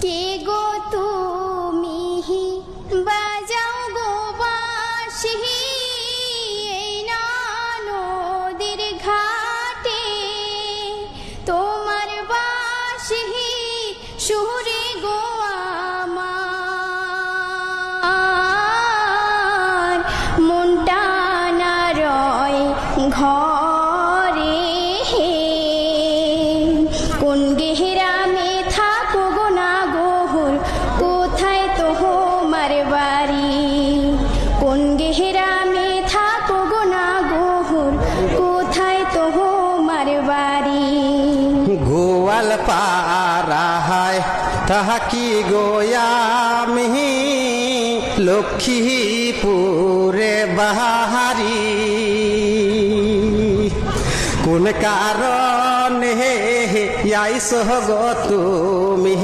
কে গো তুমি বাজাও গো বাঁশি এই না নদীর ঘাটে, তোমার বাঁশি সুরে গো আমার মনটা না রয় ঘরে। কোন গেহরামে থাকো গো না গোহর, কোথায় তোমার বাড়ি? কোন গেহরামে থাকো গো না গোহর, কোথায় তোমার বাড়ি? গোয়াল পাড়ায় তাহাকি গোয়ামি লক্ষ্মীপুরে বাহারি। কোন কারণে আইস গো তুমি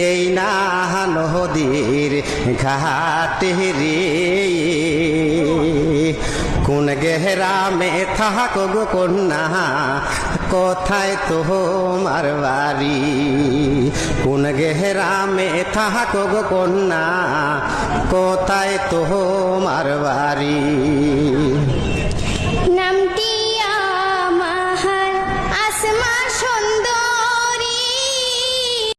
এই না নদীর ঘাটে রে? কোন গেহরামে থাকো গো কন্যা, কোথায় তোমার বাড়ি? কোন গেহরামে থাকো গো কন্যা, কোথায় তোমার বাড়ি?